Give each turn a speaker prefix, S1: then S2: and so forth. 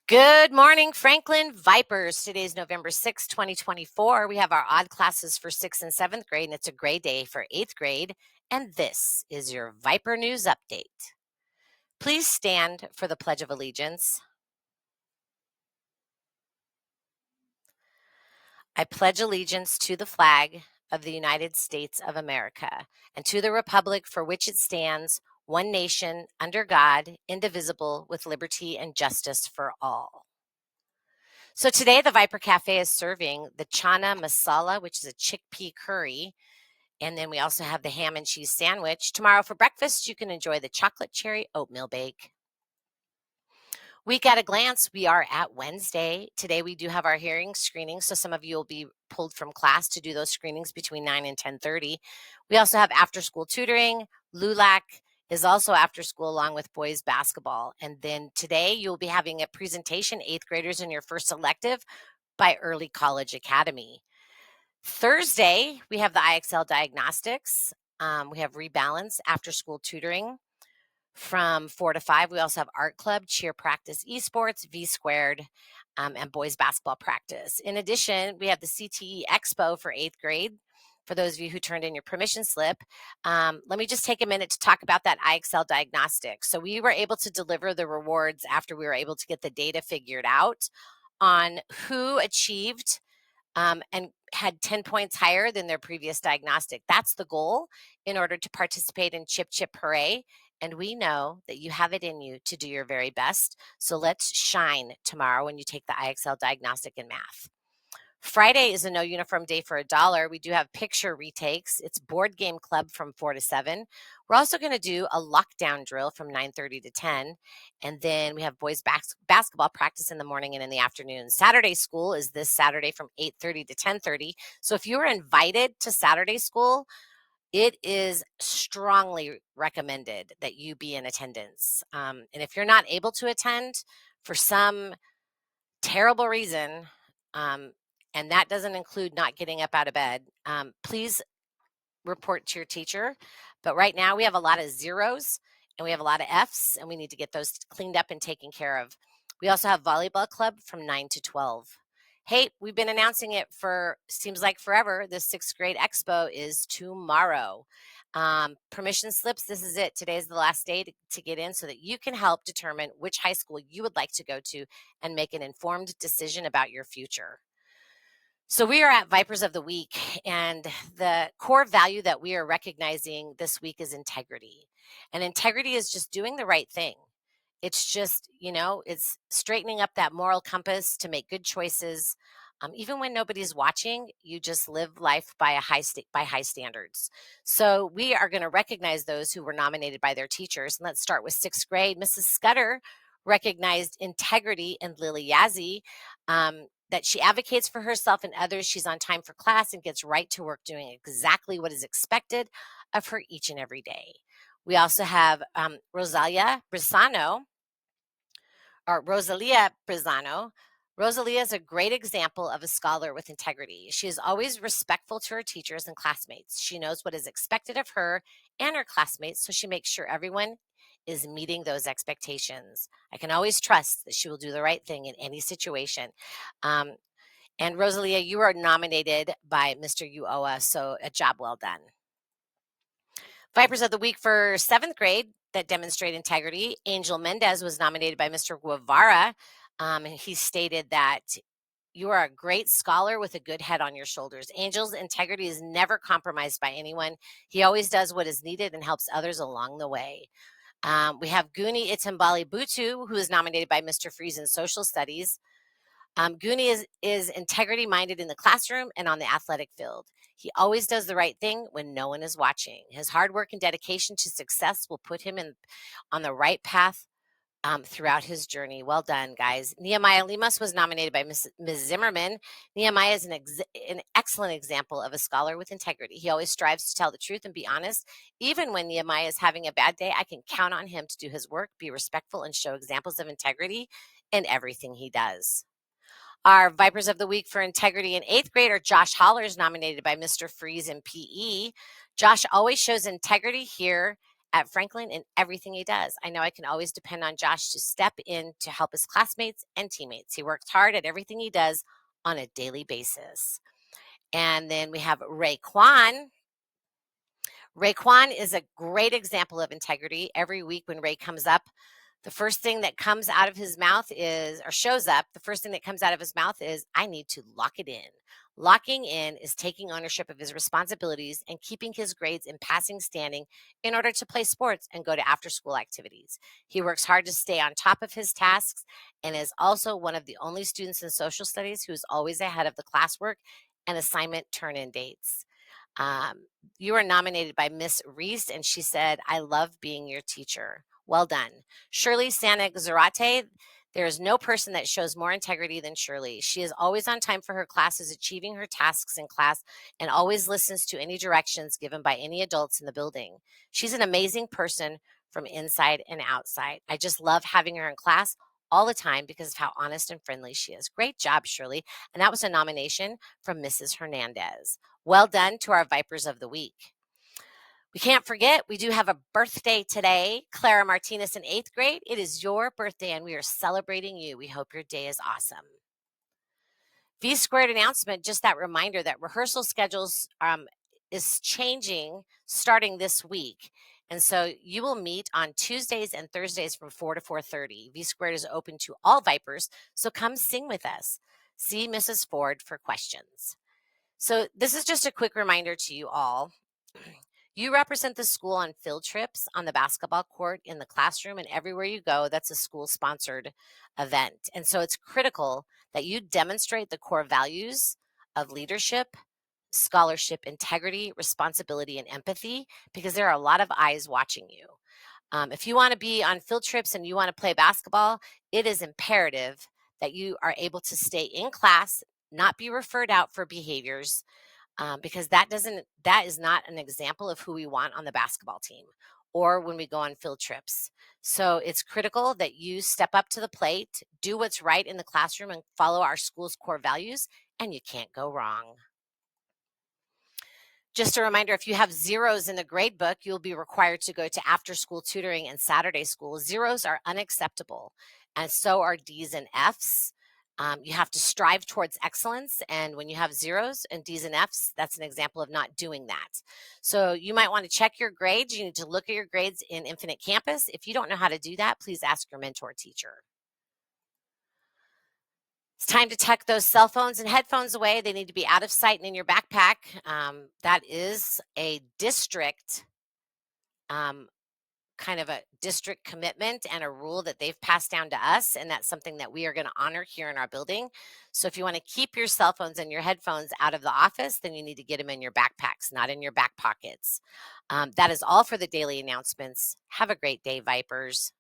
S1: Good morning, Franklin Vipers. Today is November 6, 2024. We have our odd classes for 6th and 7th grade, and it's a great day for 8th grade. And this is your Viper News Update. Please stand for the Pledge of Allegiance. I pledge allegiance to the flag of the United States of America and to the republic for which it stands, one nation, under God, indivisible, with liberty and justice for all. So today the Viper Cafe is serving the chana masala, which is a chickpea curry. And then we also have the ham and cheese sandwich. Tomorrow for breakfast, you can enjoy the chocolate cherry oatmeal bake. Week at a glance, we are at Wednesday. Today we do have our hearing screening, so some of you will be pulled from class to do those screenings between 9 and 10:30. We also have after-school tutoring. LULAC is also after school along with boys basketball. And then today you'll be having a presentation, 8th graders in your first elective, by Early College Academy. Thursday, we have the IXL Diagnostics. We have Rebalance after school tutoring from 4 to 5. We also have art club, cheer practice, esports, V squared, and boys basketball practice. In addition, we have the CTE Expo for 8th grade. For those of you who turned in your permission slip, let me just take a minute to talk about that IXL diagnostic. So we were able to deliver the rewards after we were able to get the data figured out on who achieved and had 10 points higher than their previous diagnostic. That's the goal in order to participate in Chip Chip Hooray. And we know that you have it in you to do your very best. So let's shine tomorrow when you take the IXL diagnostic in math. Friday is a no uniform day for $1. We do have picture retakes. It's board game club from 4 to 7. We're also going to do a lockdown drill from 9:30 to 10. And then we have boys basketball practice in the morning and in the afternoon. Saturday school is this Saturday from 8:30 to 10:30. So if you are invited to Saturday school, it is strongly recommended that you be in attendance. And if you're not able to attend for some terrible reason, and that doesn't include not getting up out of bed, please report to your teacher. But right now we have a lot of zeros and we have a lot of Fs, and we need to get those cleaned up and taken care of. We also have volleyball club from 9 to 12. Hey, we've been announcing it for seems like forever. The 6th grade expo is tomorrow. Permission slips, this is it. Today is the last day to get in so that you can help determine which high school you would like to go to and make an informed decision about your future. So we are at Vipers of the Week, and the core value that we are recognizing this week is integrity. And integrity is just doing the right thing. It's just, it's straightening up that moral compass to make good choices. Even when nobody's watching, you just live life by by high standards. So we are going to recognize those who were nominated by their teachers. And let's start with 6th grade. Mrs. Scudder recognized integrity in Lily Yazzie. That she advocates for herself and others. She's on time for class and gets right to work doing exactly what is expected of her each and every day. We also have Rosalia Brisano. Rosalia is a great example of a scholar with integrity. She is always respectful to her teachers and classmates. She knows what is expected of her and her classmates, so she makes sure everyone is meeting those expectations. I can always trust that she will do the right thing in any situation. And Rosalia, you are nominated by Mr. Uoa, so a job well done. Vipers of the Week for 7th grade that demonstrate integrity. Angel Mendez was nominated by Mr. Guevara. And he stated that you are a great scholar with a good head on your shoulders. Angel's integrity is never compromised by anyone. He always does what is needed and helps others along the way. We have Guni Itambali Butu, who is nominated by Mr. Freeze in Social Studies. Guni is integrity-minded in the classroom and on the athletic field. He always does the right thing when no one is watching. His hard work and dedication to success will put him on the right path throughout his journey. Well done, guys. Nehemiah Limas was nominated by Ms. Zimmerman. Nehemiah is an excellent example of a scholar with integrity. He always strives to tell the truth and be honest. Even when Nehemiah is having a bad day, I can count on him to do his work, be respectful, and show examples of integrity in everything he does. Our Vipers of the Week for integrity in 8th grade are Josh Hollers, nominated by Mr. Freeze in PE. Josh always shows integrity here at Franklin in everything he does. I know I can always depend on Josh to step in to help his classmates and teammates. He works hard at everything he does on a daily basis. And then we have Raekwon. Raekwon is a great example of integrity. Every week when Ray comes up, the first thing that comes out of his mouth is, or shows up, the first thing that comes out of his mouth is, I need to lock it in. Locking in is taking ownership of his responsibilities and keeping his grades in passing standing in order to play sports and go to after school activities. He works hard to stay on top of his tasks and is also one of the only students in social studies who is always ahead of the classwork and assignment turn in dates. Um, you were nominated by Miss Reese, and she said, I love being your teacher. Well done. Shirley Sanik Zarate, there is no person that shows more integrity than Shirley. She is always on time for her classes, achieving her tasks in class, and always listens to any directions given by any adults in the building. She's an amazing person from inside and outside. I just love having her in class all the time because of how honest and friendly she is. Great job, Shirley. And that was a nomination from Mrs. Hernandez. Well done to our Vipers of the Week. We can't forget, we do have a birthday today. Clara Martinez in 8th grade. It is your birthday and we are celebrating you. We hope your day is awesome. V Squared announcement, just that reminder that rehearsal schedules is changing starting this week. And so you will meet on Tuesdays and Thursdays from 4 to 4:30. V Squared is open to all Vipers, so come sing with us. See Mrs. Ford for questions. So this is just a quick reminder to you all. You represent the school on field trips, on the basketball court, in the classroom, and everywhere you go. That's a school-sponsored event. And so it's critical that you demonstrate the core values of leadership, scholarship, integrity, responsibility, and empathy, because there are a lot of eyes watching you. If you want to be on field trips and you want to play basketball, it is imperative that you are able to stay in class, not be referred out for behaviors, because that is not an example of who we want on the basketball team or when we go on field trips. So it's critical that you step up to the plate, do what's right in the classroom, and follow our school's core values, and you can't go wrong. Just a reminder, if you have zeros in the grade book, you'll be required to go to after-school tutoring and Saturday school. Zeros are unacceptable, and so are D's and F's. You have to strive towards excellence, and when you have zeros and D's and F's, that's an example of not doing that. So you might want to check your grades. You need to look at your grades in Infinite Campus. If you don't know how to do that, please ask your mentor teacher. It's time to tuck those cell phones and headphones away. They need to be out of sight and in your backpack. That is a district, kind of a district commitment and a rule that they've passed down to us, and that's something that we are going to honor here in our building. So if you want to keep your cell phones and your headphones out of the office, then you need to get them in your backpacks, not in your back pockets. That is all for the daily announcements. Have a great day, Vipers.